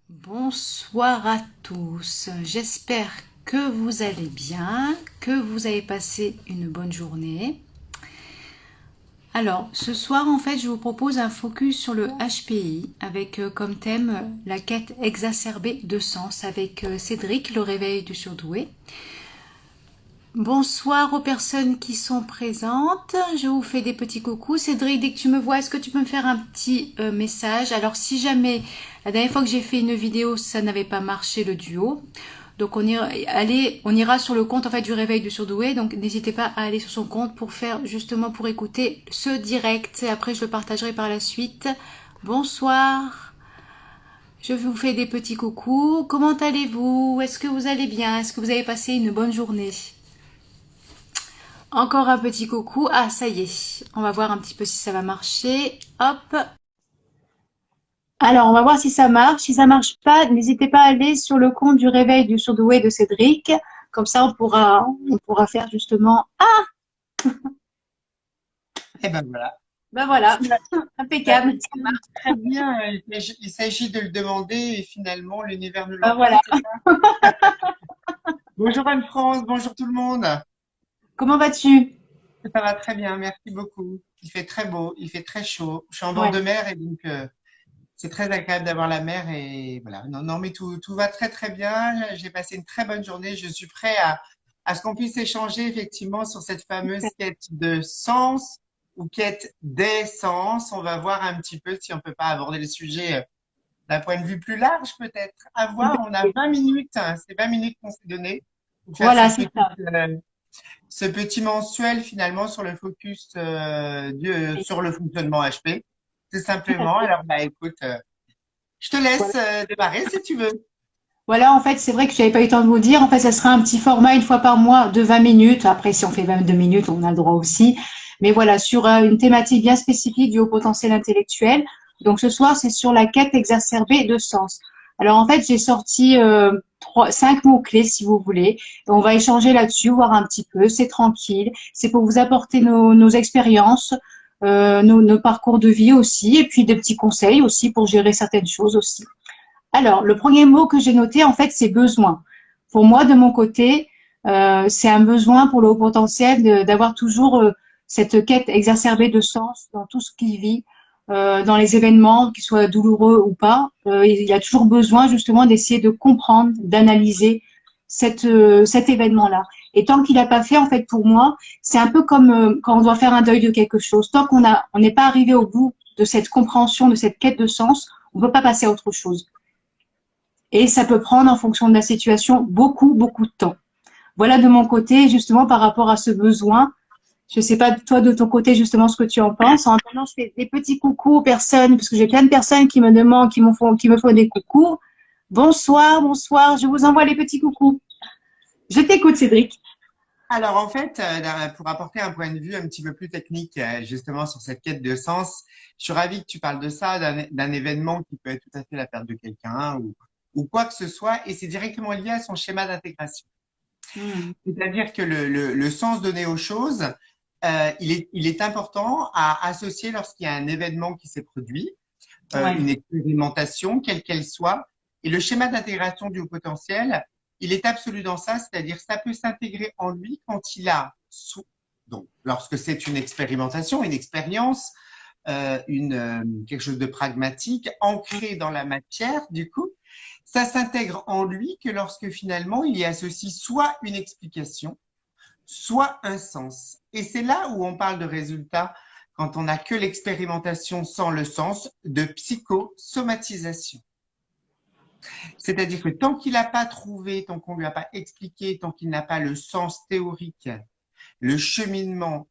Bonsoir à tous, j'espère que vous allez bien, que vous avez passé une bonne journée. Alors, ce soir, en fait, je vous propose un focus sur le HPI avec comme thème la quête exacerbée de sens avec Cédric, le réveil du surdoué. Bonsoir aux personnes qui sont présentes. Je vous fais des petits coucous. Cédric, dès que tu me vois, est-ce que tu peux me faire un petit message? Alors, si jamais, la dernière fois que j'ai fait une vidéo, ça n'avait pas marché le duo. Donc, on ira sur le compte en fait du réveil du surdoué. Donc, n'hésitez pas à aller sur son compte pour faire justement pour écouter ce direct. Et après, je le partagerai par la suite. Bonsoir. Je vous fais des petits coucous. Comment allez-vous? Est-ce que vous allez bien? Est-ce que vous avez passé une bonne journée? Encore un petit coucou. Ah, ça y est. On va voir un petit peu si ça va marcher. Hop. Alors, on va voir si ça marche. Si ça marche pas, n'hésitez pas à aller sur le compte du réveil du surdoué de Cédric. Comme ça, on pourra faire justement. Ah, Eh ben voilà. ben voilà. Ça Impeccable. fonctionne très bien. Il s'agit de le demander et finalement l'univers nous Ben l'envoie, voilà. c'est ça? Bonjour Anne-France, bonjour tout le monde. Comment vas-tu? Ça va très bien, merci beaucoup. Il fait très beau, il fait très chaud. Je suis en bord Ouais. de mer et donc c'est très agréable d'avoir la mer et voilà. Non, non, mais tout va très très bien. J'ai passé une très bonne journée. Je suis prêt à ce qu'on puisse échanger effectivement sur cette fameuse quête de sens ou quête d'essence. On va voir un petit peu si on peut pas aborder le sujet d'un point de vue plus large peut-être. À voir, on a 20 minutes, hein, c'est 20 minutes qu'on s'est donné pour faire Voilà, c'est ça. ce petit mensuel finalement sur le focus sur le fonctionnement HP. C'est Tout à simplement. fait. Alors bah écoute, je te laisse démarrer si tu veux. Voilà, en fait, c'est vrai que j'avais pas eu le temps de vous dire. En fait, ça sera un petit format une fois par mois de 20 minutes. Après, si on fait 22 minutes, on a le droit aussi. Mais voilà, sur une thématique bien spécifique du haut potentiel intellectuel. Donc, ce soir, c'est sur la quête exacerbée de sens. Alors, en fait, j'ai sorti cinq mots-clés, si vous voulez. Et on va échanger là-dessus, voir un petit peu. C'est tranquille. C'est pour vous apporter nos expériences, nos parcours de vie aussi. Et puis, des petits conseils aussi pour gérer certaines choses aussi. Alors, le premier mot que j'ai noté, en fait, c'est besoin. Pour moi, de mon côté, c'est un besoin pour le haut potentiel d'avoir toujours cette quête exacerbée de sens dans tout ce qu'il vit, dans les événements, qu'ils soient douloureux ou pas. Il a toujours besoin justement d'essayer de comprendre, d'analyser cet événement-là. Et tant qu'il n'a pas fait, en fait, pour moi, c'est un peu comme quand on doit faire un deuil de quelque chose. Tant on n'est pas arrivé au bout de cette compréhension, de cette quête de sens, on ne peut pas passer à autre chose. Et ça peut prendre, en fonction de la situation, beaucoup, beaucoup de temps. Voilà de mon côté, justement, par rapport à ce besoin. Je ne sais pas, toi, de ton côté, justement, ce que tu en penses. En attendant, je fais des petits coucous aux personnes, parce que j'ai plein de personnes qui me demandent, qui me font des coucous. Bonsoir, bonsoir, je vous envoie les petits coucous. Je t'écoute, Cédric. Alors en fait, pour apporter un point de vue un petit peu plus technique justement sur cette quête de sens, je suis ravi que tu parles de ça, d'un événement qui peut être tout à fait la perte de quelqu'un ou quoi que ce soit, et c'est directement lié à son schéma d'intégration. Hmm. C'est-à-dire que le sens donné aux choses, il est important à associer lorsqu'il y a un événement qui s'est produit, Ouais. une expérimentation, quelle qu'elle soit. Et le schéma d'intégration du haut potentiel, il est absolu dans ça, c'est-à-dire ça peut s'intégrer en lui quand il a, donc lorsque c'est une expérimentation, une expérience, quelque chose de pragmatique, ancré dans la matière, du coup, ça s'intègre en lui que lorsque finalement il y associe soit une explication, soit un sens. Et c'est là où on parle de résultats, quand on n'a que l'expérimentation sans le sens, de psychosomatisation. C'est-à-dire que tant qu'il n'a pas trouvé, tant qu'on ne lui a pas expliqué, tant qu'il n'a pas le sens théorique, le cheminement,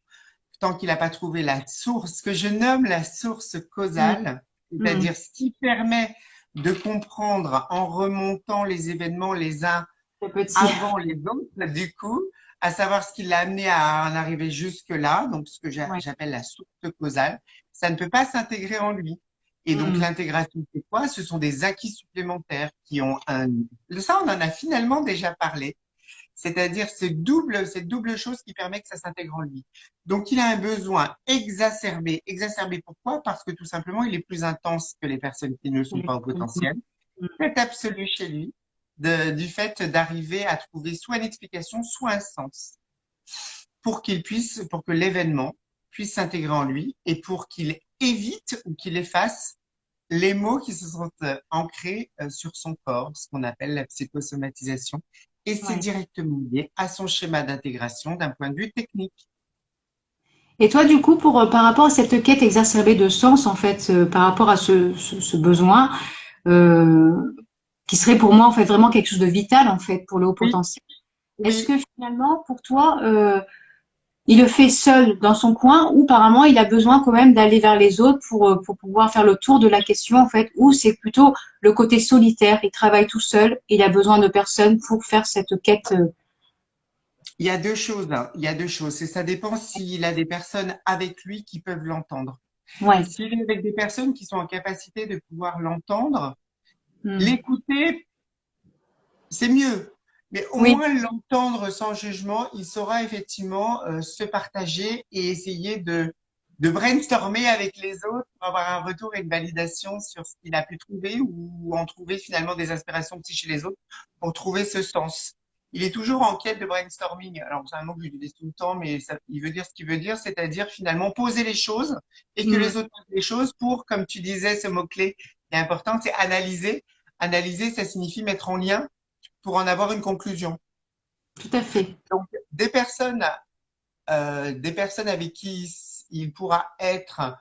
tant qu'il n'a pas trouvé la source, que je nomme la source Hmm. causale, Hmm. c'est-à-dire ce qui permet de comprendre en remontant les événements les uns C'est petit. avant les autres, du coup, à savoir ce qui l'a amené à en arriver jusque-là, donc ce que Ouais. j'appelle la source causale, ça ne peut pas s'intégrer en lui. Et donc Hmm. l'intégration, c'est quoi? Ce sont des acquis supplémentaires qui ont un... Ça, on en a finalement déjà parlé. C'est-à-dire cette double chose qui permet que ça s'intègre en lui. Donc il a un besoin exacerbé. Exacerbé pourquoi? Parce que tout simplement, il est plus intense que les personnes qui ne sont pas au potentiel. quête absolue chez lui du fait d'arriver à trouver soit une explication, soit un sens pour que l'événement puisse s'intégrer en lui et pour qu'il évite ou qu'il efface les mots qui se sont ancrés sur son corps, ce qu'on appelle la psychosomatisation. Et c'est Ouais. directement lié à son schéma d'intégration d'un point de vue technique. Et toi, du coup, par rapport à cette quête exacerbée de sens, en fait, par rapport à ce besoin, euh, qui serait pour moi, en fait, vraiment quelque chose de vital, en fait, pour le haut Oui, potentiel. Est-ce oui. que finalement, pour toi, il le fait seul dans son coin ou apparemment il a besoin quand même d'aller vers les autres pour pouvoir faire le tour de la question, en fait, ou c'est plutôt le côté solitaire, il travaille tout seul, il a besoin de personne pour faire cette quête. Il y a deux choses, hein. Il y a deux choses. Et ça dépend s'il a des personnes avec lui qui peuvent l'entendre. Ouais. S'il est avec des personnes qui sont en capacité de pouvoir l'entendre, Hmm. l'écouter, c'est mieux. Mais au Oui, moins l'entendre sans jugement, il saura effectivement se partager et essayer de brainstormer avec les autres pour avoir un retour et une validation sur ce qu'il a pu trouver ou en trouver finalement des inspirations aussi chez les autres pour trouver ce sens. Il est toujours en quête de brainstorming. Alors, c'est un mot que j'utilise tout le temps, mais ça, il veut dire ce qu'il veut dire, c'est-à-dire finalement poser les choses et que hmm, les autres posent les choses pour, comme tu disais, ce mot-clé qui est important, c'est analyser. Analyser, ça signifie mettre en lien pour en avoir une conclusion. tout à fait. Donc, des personnes avec qui il pourra être,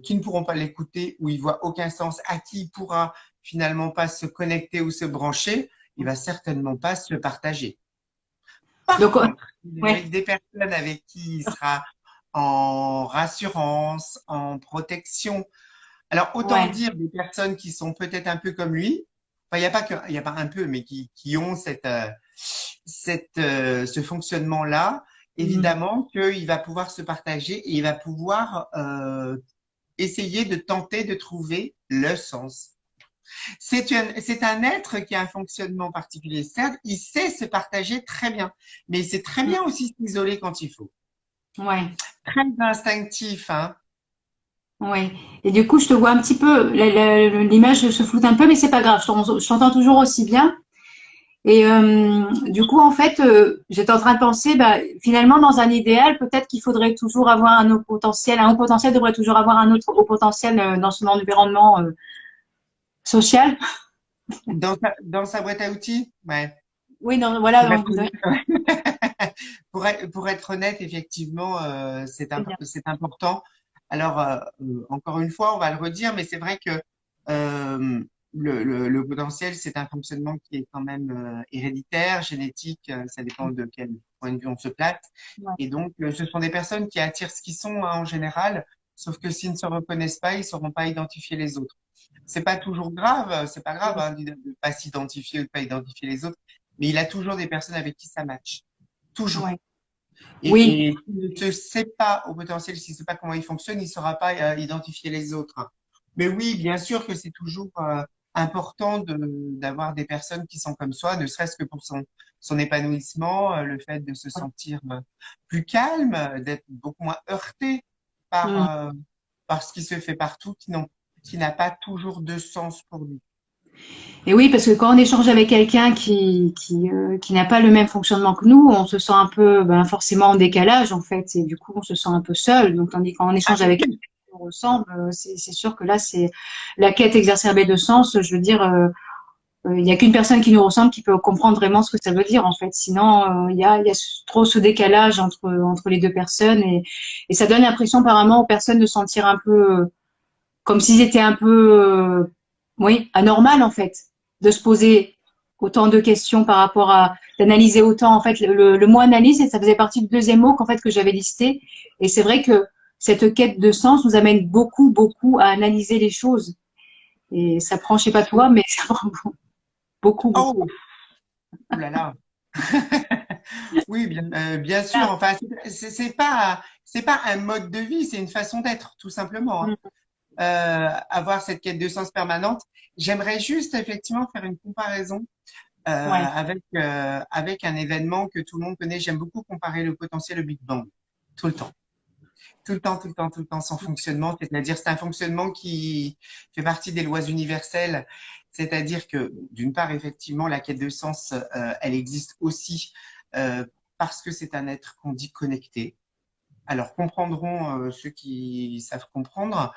qui ne pourront pas l'écouter, ou il voit aucun sens, à qui il pourra finalement pas se connecter ou se brancher, il va certainement pas se partager. Par Donc, contre, ouais, avec des personnes avec qui il sera en rassurance, en protection. Alors, autant ouais, dire des personnes qui sont peut-être un peu comme lui. Enfin, il y a pas un peu, mais qui ont ce fonctionnement-là. hmm. Évidemment qu'il va pouvoir se partager et il va pouvoir essayer de tenter de trouver le sens. C'est un être qui a un fonctionnement particulier. Certes, il sait se partager très bien, mais il sait très bien aussi s'isoler quand il faut. Ouais, Très instinctif, hein. ouais. Et du coup, je te vois un petit peu, l'image se floute un peu, mais c'est pas grave, je t'entends toujours aussi bien. Et du coup, en fait, j'étais en train de penser, bah, finalement, dans un idéal, peut-être qu'il faudrait toujours avoir un haut potentiel. Un haut potentiel devrait toujours avoir un autre haut potentiel dans son environnement social. Dans sa boîte à outils, ouais. Oui, voilà, Pour être donc, honnête, pour être honnête, effectivement, c'est bien. c'est important. Alors, encore une fois, on va le redire, mais c'est vrai que le potentiel, c'est un fonctionnement qui est quand même héréditaire, génétique, ça dépend de quel point de vue on se place. Ouais. Et donc, ce sont des personnes qui attirent ce qu'ils sont hein, en général, sauf que s'ils ne se reconnaissent pas, ils ne sauront pas identifier les autres. C'est pas toujours grave, c'est pas grave hein, de ne pas s'identifier ou de pas identifier les autres, mais il a toujours des personnes avec qui ça match. Toujours. Ouais. Oui, Et s'il ne se sait pas au potentiel, s'il ne sait pas comment il fonctionne, il ne saura pas identifier les autres. Mais oui, bien sûr que c'est toujours important d'avoir des personnes qui sont comme soi, ne serait-ce que pour son épanouissement, le fait de se sentir plus calme, d'être beaucoup moins heurté mm. par, par ce qui se fait partout, qui n'a pas toujours de sens pour lui. Et oui, parce que quand on échange avec quelqu'un qui n'a pas le même fonctionnement que nous, on se sent un peu, ben, forcément en décalage, en fait, et du coup, on se sent un peu seul. Donc, tandis quand on Ah, échange mais avec quelqu'un oui, qui nous ressemble, c'est sûr que là, c'est la quête exacerbée de sens. Je veux dire, il n'y a qu'une personne qui nous ressemble qui peut comprendre vraiment ce que ça veut dire, en fait. Sinon, il y a trop ce décalage entre les deux personnes et ça donne l'impression, apparemment, aux personnes de se sentir un peu, comme s'ils étaient un peu, oui, anormal en fait, de se poser autant de questions par rapport à d'analyser autant. En fait, le mot analyse, et ça faisait partie du deuxième mot qu'en fait que j'avais listé. Et c'est vrai que cette quête de sens nous amène beaucoup à analyser les choses. Et ça prend, je sais pas toi, mais ça prend beaucoup. oh, ouh là là. Oui, bien sûr. Ah, Enfin, c'est pas un mode de vie, c'est une façon d'être, tout simplement. Hein. mm, Avoir cette quête de sens permanente. J'aimerais juste effectivement faire une comparaison ouais. avec un événement que tout le monde connaît. J'aime beaucoup comparer le potentiel au Big Bang, tout le temps. Tout le temps, son fonctionnement, c'est-à-dire c'est un fonctionnement qui fait partie des lois universelles C'est-à-dire que, d'une part, effectivement, la quête de sens, elle existe aussi parce que c'est un être qu'on dit connecté. Alors, comprendront ceux qui savent comprendre,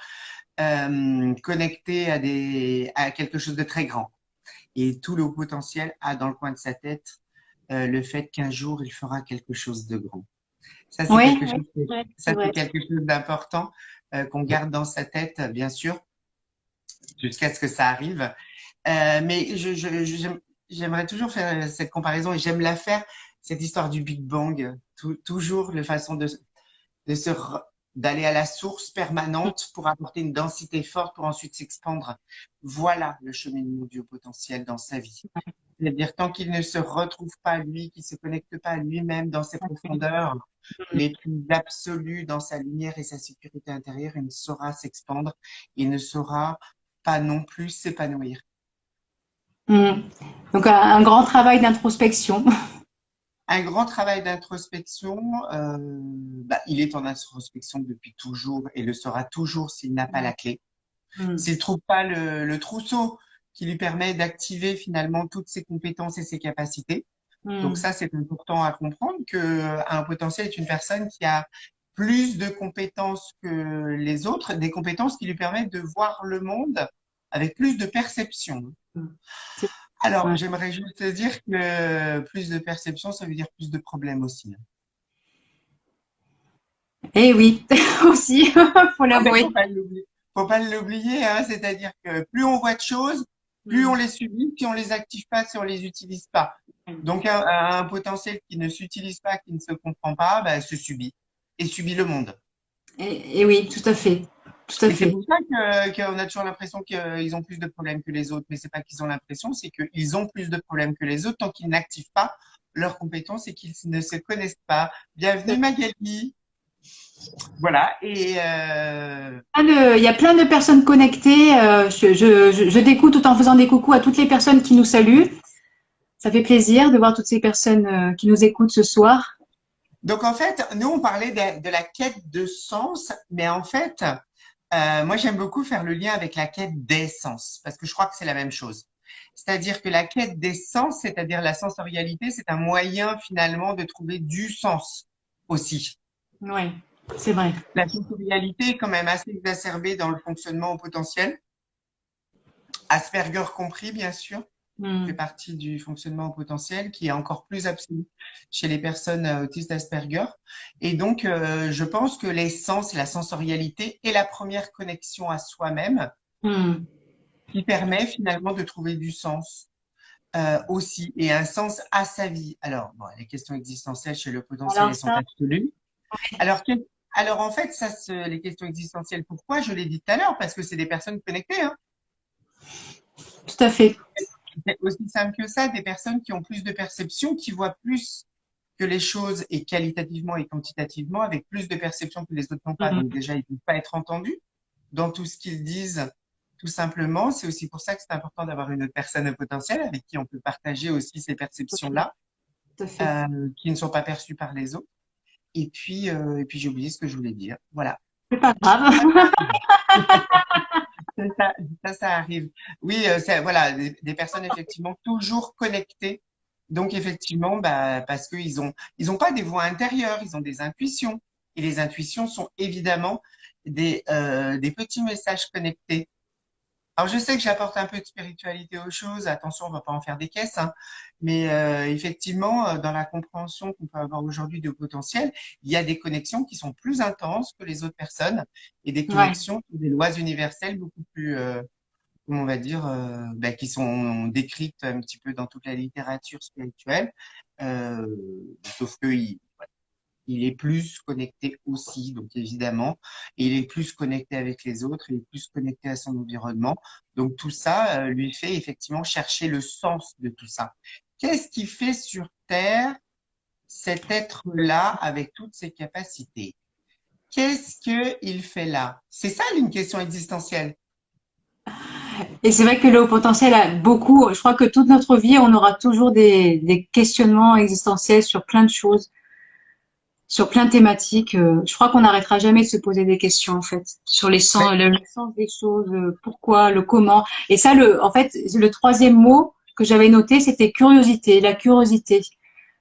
connecté à quelque chose de très grand. Et tout le haut potentiel a dans le coin de sa tête le fait qu'un jour, il fera quelque chose de grand. Ça, c'est Oui, quelque chose, ouais, c'est ça, c'est vrai. quelque chose d'important qu'on garde dans sa tête, bien sûr, jusqu'à ce que ça arrive. Mais j'aimerais toujours faire cette comparaison et j'aime la faire, cette histoire du Big Bang. Toujours la façon de se d'aller à la source permanente pour apporter une densité forte pour ensuite s'expandre. Voilà le cheminement du haut potentiel dans sa vie. C'est-à-dire tant qu'il ne se retrouve pas à lui, qu'il se connecte pas à lui-même dans ses profondeurs les plus absolues, dans sa lumière et sa sécurité intérieure, il ne saura s'expandre, il ne saura pas non plus s'épanouir. Mm. Donc, un grand travail d'introspection. Un grand travail d'introspection, il est en introspection depuis toujours et le sera toujours s'il n'a pas la clé. Mm. S'il trouve pas le trousseau qui lui permet d'activer finalement toutes ses compétences et ses capacités. Donc Mm. ça, c'est important à comprendre que un potentiel est une personne qui a plus de compétences que les autres, des compétences qui lui permettent de voir le monde avec plus de perception. Mm. C'est- Alors, ouais. j'aimerais juste te dire que plus de perception, ça veut dire plus de problèmes aussi. Eh oui, aussi, faut Ah ben, l'avouer. faut pas l'oublier, hein. C'est-à-dire que plus on voit de choses, plus on Mm. les subit, si on les active pas, si on les utilise pas. Donc, un potentiel qui ne s'utilise pas, qui ne se comprend pas, ben, se subit et subit le monde. Et oui, tout à fait. Tout à Et c'est fait. pour ça qu'on a toujours l'impression qu'ils ont plus de problèmes que les autres. Mais c'est pas qu'ils ont l'impression, c'est qu'ils ont plus de problèmes que les autres tant qu'ils n'activent pas leurs compétences et qu'ils ne se connaissent pas. Bienvenue Magali. Voilà. Il y a plein de personnes connectées. Je découvre tout en faisant des coucous à toutes les personnes qui nous saluent. Ça fait plaisir de voir toutes ces personnes qui nous écoutent ce soir. Donc en fait, nous on parlait de la quête de sens, mais en fait, moi j'aime beaucoup faire le lien avec la quête d'essence parce que je crois que c'est la même chose. C'est-à-dire que la quête d'essence, c'est-à-dire la sensorialité, c'est un moyen finalement de trouver du sens aussi. Oui, c'est vrai. La sensorialité est quand même assez exacerbée dans le fonctionnement au potentiel, Asperger compris bien sûr. Fait Mm. partie du fonctionnement au potentiel qui est encore plus absolu chez les personnes autistes Asperger. Et donc, je pense que les sens, la sensorialité est la première connexion à soi-même Mm. qui permet finalement de trouver du sens aussi et un sens à sa vie. Alors, bon, les questions existentielles chez le potentiel, Alors elles sont ça, absolues. Alors, alors en fait, les questions existentielles, pourquoi? Je l'ai dit tout à l'heure, parce que c'est des personnes connectées, hein. tout à fait. C'est aussi simple que ça, des personnes qui ont plus de perception, qui voient plus que les choses et qualitativement et quantitativement, avec plus de perception que les autres n'ont pas. Donc Mm. déjà, ils ne peuvent pas être entendus dans tout ce qu'ils disent, tout simplement. C'est aussi pour ça que c'est important d'avoir une autre personne au potentiel avec qui on peut partager aussi ces perceptions-là, Tout à fait. qui ne sont pas perçues par les autres. Et puis j'ai oublié ce que je voulais dire. Voilà. C'est pas grave. Ça, ça arrive. Oui, voilà, des personnes effectivement toujours connectées. Donc effectivement, parce ils ont pas des voix intérieures, ils ont des intuitions. Et les intuitions sont évidemment des petits messages connectés. Alors je sais que j'apporte un peu de spiritualité aux choses. Attention, on va pas en faire des caisses, hein. Mais effectivement, dans la compréhension qu'on peut avoir aujourd'hui de potentiel, il y a des connexions qui sont plus intenses que les autres personnes et des Ouais. connexions, des lois universelles beaucoup plus comment on va dire, qui sont décrites un petit peu dans toute la littérature spirituelle, euh, sauf que il est plus connecté aussi, donc évidemment, et il est plus connecté avec les autres, il est plus connecté à son environnement. Donc tout ça lui fait effectivement chercher le sens de tout ça. Qu'est-ce qui fait sur Terre cet être-là avec toutes ses capacités? Qu'est-ce qu'il fait là? C'est ça une question existentielle. Et c'est vrai que le haut potentiel a beaucoup, je crois que toute notre vie, on aura toujours des questionnements existentiels sur plein de choses. sur plein de thématiques. Je crois qu'on n'arrêtera jamais de se poser des questions, en fait, sur les sens, Ouais. le sens des choses, pourquoi, le comment. Et ça, en fait, le troisième mot que j'avais noté, c'était curiosité, la curiosité.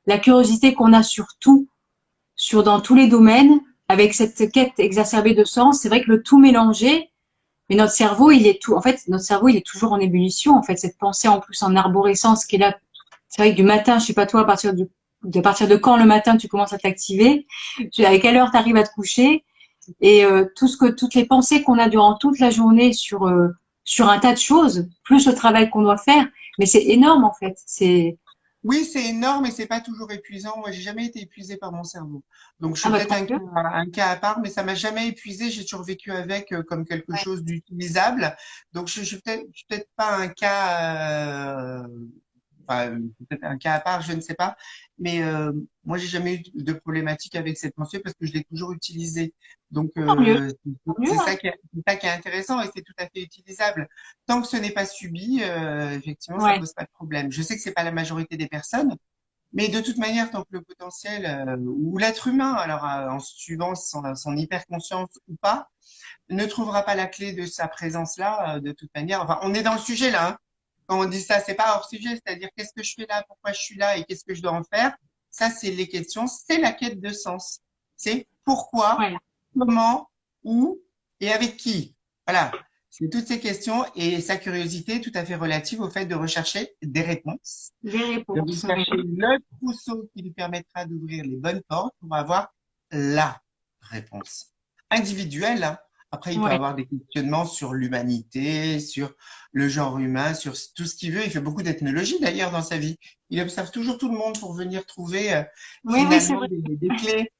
La curiosité qu'on a sur tout, dans tous les domaines, avec cette quête exacerbée de sens. C'est vrai que le tout mélangé, mais notre cerveau, notre cerveau, il est toujours en ébullition, en fait, cette pensée en plus en arborescence qui est là. C'est vrai que du matin, je sais pas toi, à partir de quand le matin tu commences à t'activer, à quelle heure tu arrives à te coucher, et toutes les pensées qu'on a durant toute la journée sur un tas de choses, plus le travail qu'on doit faire, mais c'est énorme en fait. Oui, c'est énorme et c'est pas toujours épuisant. Moi, j'ai jamais été épuisée par mon cerveau. Donc, je suis Ah bah peut-être tant mieux. un cas à part, mais ça m'a jamais épuisé. J'ai toujours vécu avec comme quelque Ouais. chose d'utilisable. Donc, je suis peut-être pas un cas, enfin, peut-être un cas à part, je ne sais pas. Mais moi, j'ai jamais eu de problématique avec cette pensée parce que je l'ai toujours utilisée. Donc, Tant mieux, tant mieux. Hein. c'est ça qui est intéressant et c'est tout à fait utilisable. Tant que ce n'est pas subi, effectivement, ça Ouais, pose pas de problème. Je sais que c'est pas la majorité des personnes, mais de toute manière, tant que le potentiel ou l'être humain, alors en suivant son hyperconscience ou pas, ne trouvera pas la clé de sa présence-là, de toute manière. Enfin, on est dans le sujet là. Hein. Quand on dit ça, c'est pas hors sujet, c'est-à-dire qu'est-ce que je fais là, pourquoi je suis là et qu'est-ce que je dois en faire. Ça, c'est les questions, c'est la quête de sens. C'est pourquoi, ouais. comment, où et avec qui. Voilà. C'est toutes ces questions et sa curiosité tout à fait relative au fait de rechercher des réponses, Des de réponses. Ouais. rechercher le trousseau qui lui permettra d'ouvrir les bonnes portes pour avoir la réponse individuelle. Hein. Après, il peut Ouais. avoir des questionnements sur l'humanité, sur le genre humain, sur tout ce qu'il veut. Il fait beaucoup d'ethnologie d'ailleurs dans sa vie. Il observe toujours tout le monde pour venir trouver Oui, oui, c'est finalement vrai. des clés.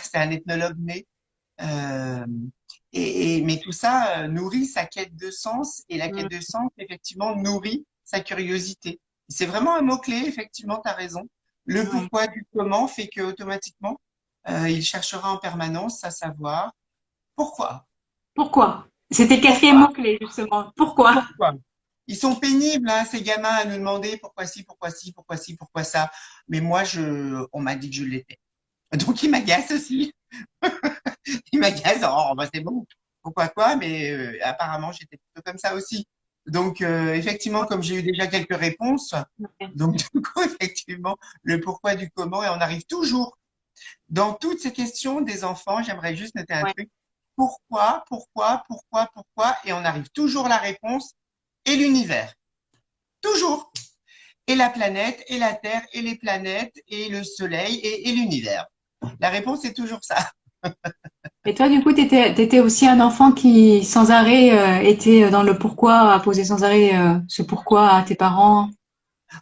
C'est un ethnologue né. Euh, mais tout ça nourrit sa quête de sens et la quête Mm. de sens, effectivement, nourrit sa curiosité. C'est vraiment un mot-clé, effectivement, tu as raison. Le Ouais. pourquoi du comment fait que automatiquement, il cherchera en permanence à savoir pourquoi. Pourquoi? C'était le quatrième Pourquoi? mot-clé, justement. Pourquoi? Pourquoi? Ils sont pénibles, hein, ces gamins, à nous demander pourquoi ci, pourquoi ci, pourquoi ci, pourquoi ça. Mais moi, on m'a dit que je l'étais. Donc, il m'agace aussi. Il m'agace. Oh, bah, c'est bon. Pourquoi quoi? Mais apparemment, j'étais plutôt comme ça aussi. Donc, effectivement, comme j'ai eu déjà quelques réponses, Ouais. donc du coup, effectivement, le pourquoi du comment, et on arrive toujours dans toutes ces questions des enfants. J'aimerais juste noter un Ouais. truc. Pourquoi, pourquoi, pourquoi, pourquoi, et on arrive toujours à la réponse et l'univers. Toujours. Et la planète, et la Terre, et les planètes, et le Soleil, et l'univers. La réponse est toujours ça. Et toi, du coup, t'étais aussi un enfant qui, sans arrêt, était dans le pourquoi, a posé sans arrêt ce pourquoi à tes parents.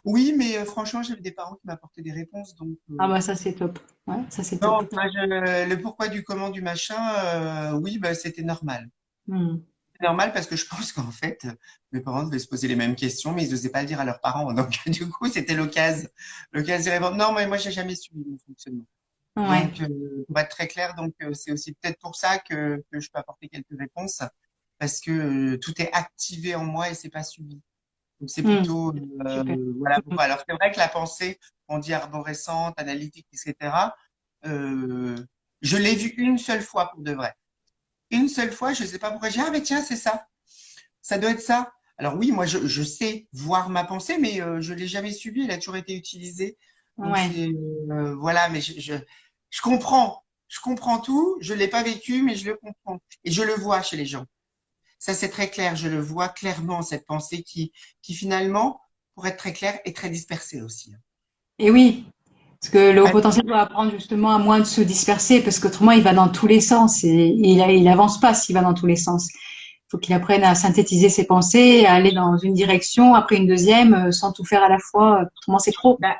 Oui, mais franchement, j'avais des parents qui m'apportaient des réponses, donc Ah bah ça, c'est top. Ouais, ça, c'est top. non, le pourquoi du comment du machin, oui, bah, c'était normal. Hmm. C'est normal parce que je pense qu'en fait, mes parents devaient se poser les mêmes questions, mais ils n'osaient pas le dire à leurs parents. Donc, du coup, c'était l'occasion d'y répondre. Non, mais moi, j'ai jamais suivi mon fonctionnement. Ouais. Donc, pour être très clair, donc c'est aussi peut-être pour ça que je peux apporter quelques réponses, parce que tout est activé en moi et c'est pas subi. Donc, c'est Hmm. plutôt, Super. voilà pourquoi. Alors, c'est vrai que la pensée, on dit arborescente, analytique, etc., euh, je l'ai vue une seule fois pour de vrai. Une seule fois, je ne sais pas pourquoi. J'ai dit, ah, mais tiens, c'est ça. Ça doit être ça. Alors, oui, moi, je sais voir ma pensée, mais je ne l'ai jamais subie. Elle a toujours été utilisée. Donc, Ouais. c'est, voilà, mais je comprends. Je comprends tout. Je ne l'ai pas vécu, mais je le comprends. Et je le vois chez les gens. Ça, c'est très clair. Je le vois clairement, cette pensée qui finalement, pour être très clair, est très dispersée aussi. Et oui, parce que le haut Ah, potentiel doit apprendre justement à moins de se disperser, parce qu'autrement, il va dans tous les sens et il avance pas s'il va dans tous les sens. Il faut qu'il apprenne à synthétiser ses pensées, à aller dans une direction, après une deuxième, sans tout faire à la fois. Autrement, c'est trop. bah,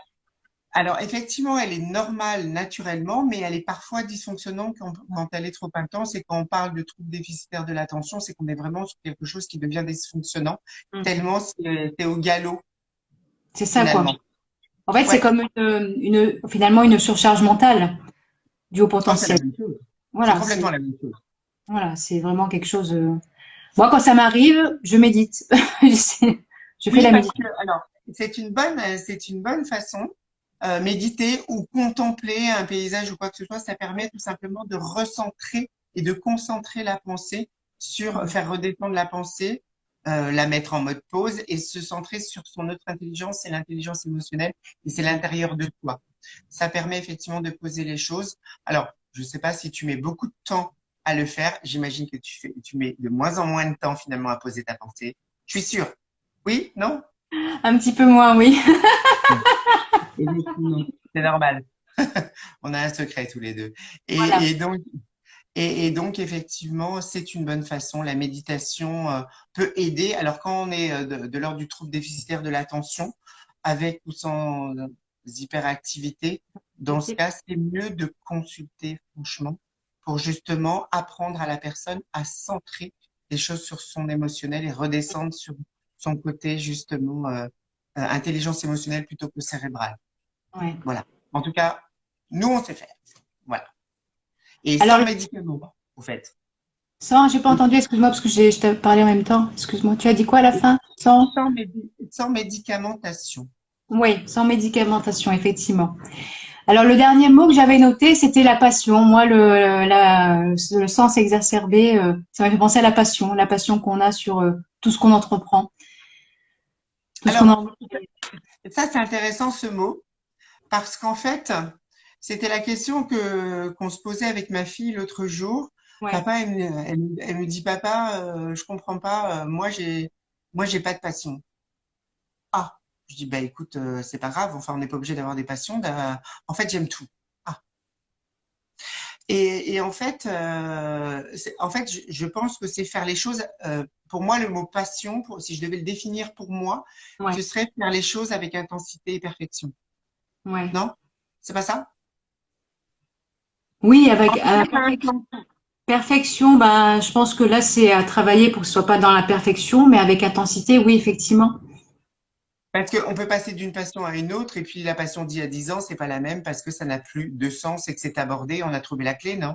alors, effectivement, elle est normale naturellement, mais elle est parfois dysfonctionnante quand elle est trop intense. Et quand on parle de trouble déficitaire de l'attention, c'est qu'on est vraiment sur quelque chose qui devient dysfonctionnant, Mm. tellement c'est au galop, C'est ça, quoi. finalement. En fait, c'est Ouais. comme finalement une surcharge mentale du haut Non, c'est la potentiel. même chose. C'est Voilà, complètement la même chose. c'est vraiment quelque chose. Moi, quand ça m'arrive, je médite. Je fais Oui, la parce que, méditation. alors, c'est une bonne façon. méditer ou contempler un paysage ou quoi que ce soit, ça permet tout simplement de recentrer et de concentrer la pensée sur, faire redescendre la pensée, la mettre en mode pause et se centrer sur son autre intelligence, c'est l'intelligence émotionnelle et c'est l'intérieur de toi. Ça permet effectivement de poser les choses. Alors, je ne sais pas si tu mets beaucoup de temps à le faire. J'imagine que tu mets de moins en moins de temps finalement à poser ta pensée. Je suis sûre. Oui? Non? Un petit peu moins, oui. Effectivement. C'est normal. On a un secret tous les deux. Voilà. Et donc, et donc, effectivement, c'est une bonne façon. La méditation peut aider. Alors, quand on est de l'ordre du trouble déficitaire de l'attention, avec ou sans hyperactivité, dans ce cas, c'est mieux de consulter, franchement, pour justement apprendre à la personne à centrer les choses sur son émotionnel et redescendre sur son côté, justement, intelligence émotionnelle plutôt que cérébrale. Ouais. Voilà. En tout cas, nous, on sait faire. Voilà. Et Alors, sans médicaments, au fait. sans, j'ai pas entendu, excuse-moi, parce que je t'ai parlé en même temps. Excuse-moi. Tu as dit quoi à la fin? Sans? Sans médicamentation. Oui, sans médicamentation, effectivement. Alors, le dernier mot que j'avais noté, c'était la passion. Moi, le sens exacerbé, ça m'a fait penser à la passion qu'on a sur tout ce qu'on entreprend, tout ce qu'on Alors, en... ça, c'est intéressant ce mot, parce qu'en fait, c'était la question qu'on se posait avec ma fille l'autre jour. Ouais. Papa, elle me dit, papa, je comprends pas, moi, j'ai pas de passion. Ah, je dis, bah écoute, c'est pas grave, enfin, on n'est pas obligé d'avoir des passions. En fait, j'aime tout. Ah. Et en fait, je pense que c'est faire les choses. Pour moi, le mot passion, si je devais le définir pour moi, Ouais. ce serait faire les choses avec intensité et perfection. Ouais. Non? C'est pas ça? Oui, avec En tout cas, ça influence. perfection, ben, je pense que là, c'est à travailler pour que ce soit pas dans la perfection, mais avec intensité, oui, effectivement. Parce qu'on peut passer d'une passion à une autre, et puis la passion d'il y a 10 ans, c'est pas la même parce que ça n'a plus de sens et que c'est abordé, on a trouvé la clé, non?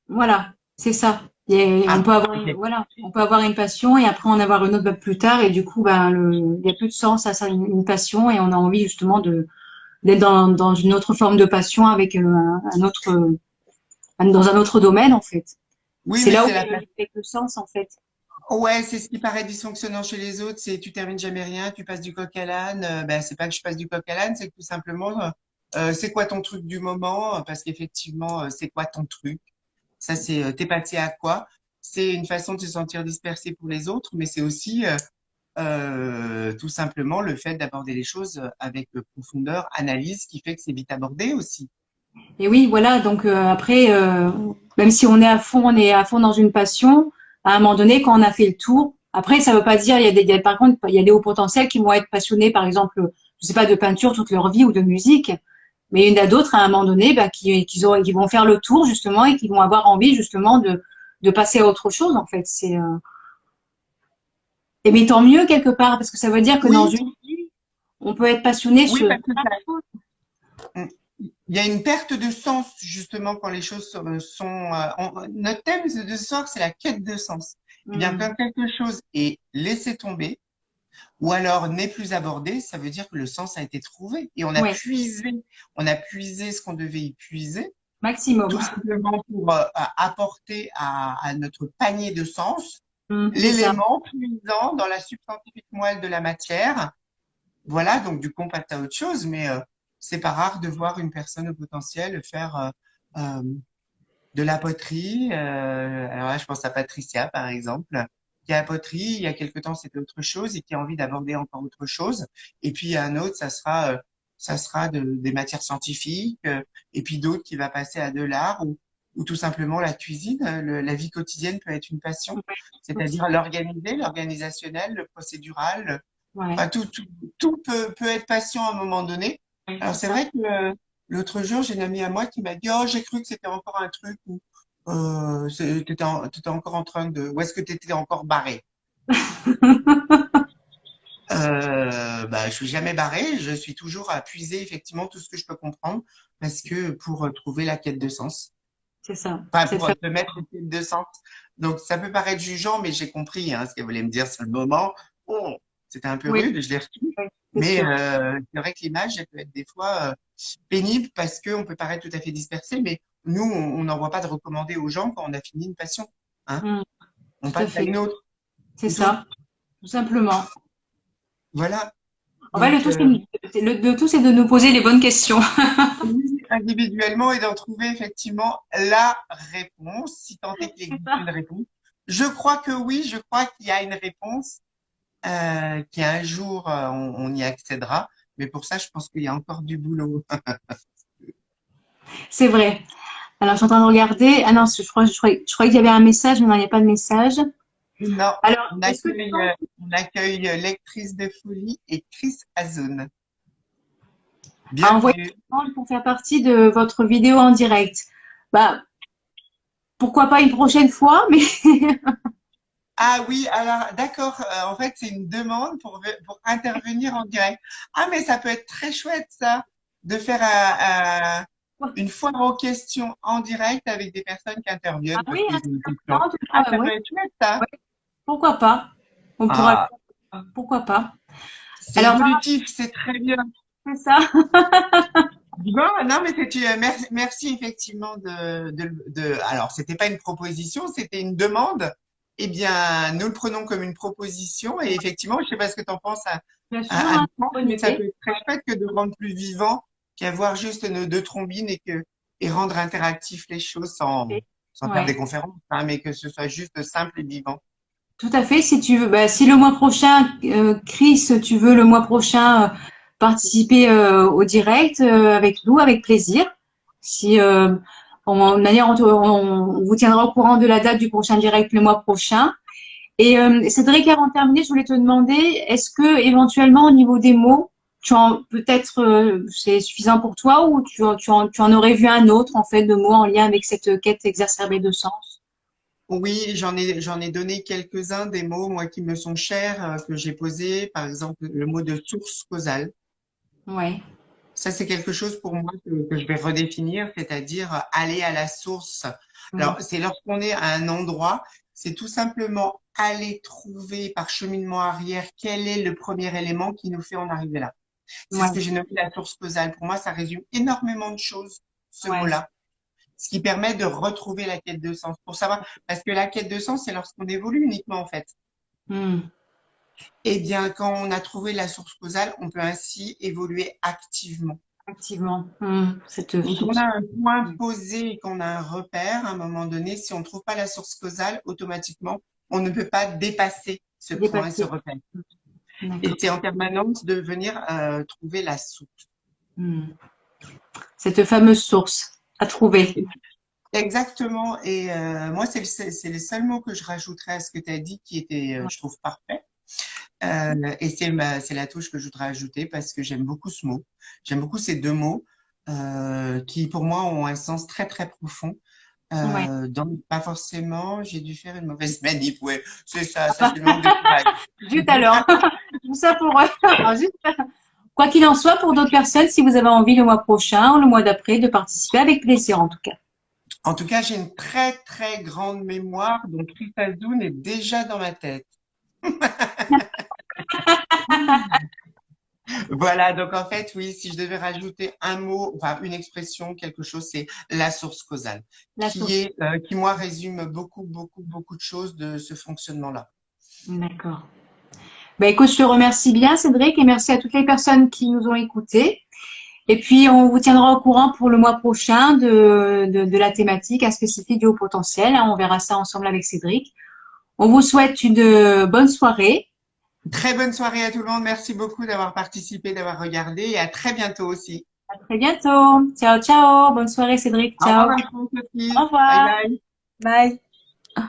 Voilà, c'est ça. Et on Ah, peut avoir ok. voilà, on peut avoir une passion et après en avoir une autre plus tard et du coup, ben, il y a plus de sens à ça, une passion et on a envie justement d'être dans une autre forme de passion avec un autre, dans un autre domaine en fait. Oui, C'est mais là où c'est la il fait le sens en fait. Ouais, c'est ce qui paraît dysfonctionnant chez les autres, c'est tu termines jamais rien, tu passes du coq à l'âne. Ben, c'est pas que je passe du coq à l'âne, c'est que tout simplement, c'est quoi ton truc du moment? Parce qu'effectivement, c'est quoi ton truc? Ça, c'est t'es passé à quoi? C'est une façon de se sentir dispersé pour les autres, mais c'est aussi tout simplement le fait d'aborder les choses avec profondeur, analyse, qui fait que c'est vite abordé aussi. Et oui, voilà, donc après, même si on est à fond dans une passion, à un moment donné, quand on a fait le tour, après, ça veut pas dire, par contre, il y a des hauts potentiels qui vont être passionnés, par exemple, je sais pas, de peinture toute leur vie ou de musique, mais il y en a d'autres, à un moment donné, bah, qui vont faire le tour, justement, et qui vont avoir envie, justement, de passer à autre chose, en fait. Et mais tant mieux, quelque part, parce que ça veut dire que dans Oui, une vie, on peut être passionné oui, sur parce que Mm. Il y a une perte de sens justement quand les choses notre thème de ce soir, c'est la quête de sens. Eh bien, Hmm. quand quelque chose est laissé tomber ou alors n'est plus abordé, ça veut dire que le sens a été trouvé et Ouais, on a puisé ce qu'on devait y puiser, maximum. tout simplement pour apporter à notre panier de sens C'est ça. l'élément puisant dans la substantifique moelle de la matière. Voilà, donc du coup, on passe à autre chose, mais c'est pas rare de voir une personne au potentiel faire euh, de la poterie. Alors là, je pense à Patricia, par exemple, qui a la poterie. Il y a quelque temps, c'était autre chose et qui a envie d'aborder encore autre chose. Et puis, il y a un autre, ça sera des matières scientifiques. Et puis d'autres qui va passer à de l'art ou tout simplement la cuisine. La vie quotidienne peut être une passion, c'est-à-dire l'organiser, l'organisationnel, le procédural, Ouais, enfin, tout peut être patient à un moment donné. ouais, Alors, c'est c'est ça. vrai que l'autre jour, j'ai une amie à moi qui m'a dit, oh, j'ai cru que c'était encore un truc où t'étais encore en train de, où est-ce que t'étais encore barré? Bah, je suis jamais barré, je suis toujours à puiser effectivement tout ce que je peux comprendre parce que pour trouver la quête de sens, C'est ça. enfin, C'est de pour faire. te mettre une quête de sens. Donc, ça peut paraître jugeant, mais j'ai compris, hein, ce qu'elle voulait me dire sur le moment. Oh, c'était un peu Oui, rude, je l'ai reçu. c'est Mais sûr. c'est vrai que l'image, elle peut être des fois pénible parce qu'on peut paraître tout à fait dispersé, mais nous, on n'envoie pas de recommander aux gens quand on a fini une passion. Hein. Mm, On tout à passe à fait. une autre, C'est c'est tout. ça, tout simplement. Voilà. En fait, Donc, le tout, c'est de nous poser les bonnes questions. oui, individuellement et d'en trouver effectivement la réponse, si tant est qu'il C'est existe ça. une réponse. Je crois que oui, je crois qu'il y a une réponse, qu'un jour on y accédera. Mais pour ça, je pense qu'il y a encore du boulot. C'est vrai. Alors, je suis en train de regarder. Ah non, je croyais qu'il y avait un message, mais non, il n'y a pas de message. Non, Alors, est-ce que tu penses on accueille Lectrice de folie et Chris Azone. à envoyer Bienvenue. une demande pour faire partie de votre vidéo en direct? Bah, pourquoi pas une prochaine fois, mais Ah oui, alors d'accord, en fait c'est une demande pour intervenir en direct. Ah mais ça peut être très chouette ça, de faire une foire aux questions en direct avec des personnes qui ah interviennent pour oui, poser des questions. intéressant, Ah ça oui, peut être chouette ça. oui, pourquoi pas? On pourra le Ah, faire. Pourquoi pas? c'est Alors, moi, évolutif, c'est très bien. c'est ça. Bon, non mais merci, merci effectivement alors c'était pas une proposition, c'était une demande. Eh bien, nous le prenons comme une proposition et effectivement, je sais pas ce que tu en penses Bien sûr, à hein, c'est distance, une bonne mais ça idée. peut être très chouette que de rendre plus vivant qu'avoir juste nos deux trombines et rendre interactif les choses sans faire Ouais. des conférences, hein, mais que ce soit juste simple et vivant. Tout à fait. Si tu veux, bah, si le mois prochain, Chris, tu veux le mois prochain participer au direct avec nous, avec plaisir. Si d'ailleurs, on vous tiendra au courant de la date du prochain direct le mois prochain. Et Cédric, avant de terminer, je voulais te demander, est-ce que éventuellement au niveau des mots, peut-être c'est suffisant pour toi ou tu en aurais vu un autre en fait de mots en lien avec cette quête exacerbée de sens? Oui, j'en ai donné quelques-uns des mots, moi, qui me sont chers, que j'ai posés. Par exemple, le mot de source causale. Ouais. Ça, c'est quelque chose pour moi que je vais redéfinir, c'est-à-dire aller à la source. Mm. Alors, c'est lorsqu'on est à un endroit, c'est tout simplement aller trouver par cheminement arrière quel est le premier élément qui nous fait en arriver là. C'est ce Ouais. que j'ai nommé la source causale. Pour moi, ça résume énormément de choses, ce Ouais. mot-là. Ce qui permet de retrouver la quête de sens. Pour savoir, parce que la quête de sens, c'est lorsqu'on évolue uniquement, en fait. Mm. Eh bien, quand on a trouvé la source causale, on peut ainsi évoluer activement. Activement. Cette Quand on a source. un point posé et qu'on a un repère, à un moment donné, si on ne trouve pas la source causale, automatiquement, on ne peut pas dépasser ce point et ce Dépassé. repère. Et D'accord. c'est en permanence de venir trouver la source. Hmm. Cette fameuse source à trouver. Exactement. Et moi, c'est le seul mot que je rajouterais à ce que tu as dit qui était, Ouais. je trouve, parfait. Et c'est la touche que je voudrais ajouter parce que j'aime beaucoup ce mot. J'aime beaucoup ces deux mots qui, pour moi, ont un sens très, très profond. Ouais. Donc, pas forcément, j'ai dû faire une mauvaise manip. Ouais, c'est ça, Ah ça bah, c'est le manque de courage. zut alors. Tout ça pour. Alors, zut. Quoi qu'il en soit, pour d'autres personnes, si vous avez envie le mois prochain ou le mois d'après de participer, avec plaisir en tout cas. En tout cas, j'ai une très, très grande mémoire, donc Chris Azoun est déjà dans ma tête. Voilà, donc en fait, oui, si je devais rajouter un mot, enfin une expression, quelque chose, c'est la source causale, La source. qui moi résume beaucoup, beaucoup, beaucoup de choses de ce fonctionnement-là. D'accord. Bah, écoute, je te remercie bien, Cédric, et merci à toutes les personnes qui nous ont écoutés. Et puis, on vous tiendra au courant pour le mois prochain de la thématique spécifique du haut potentiel. On verra ça ensemble avec Cédric. On vous souhaite une bonne soirée. Très bonne soirée à tout le monde. Merci beaucoup d'avoir participé, d'avoir regardé et à très bientôt aussi. À très bientôt. Ciao, ciao. Bonne soirée, Cédric. Au revoir, Ciao. Vincent, Au Sophie. Bye revoir. bye. Bye.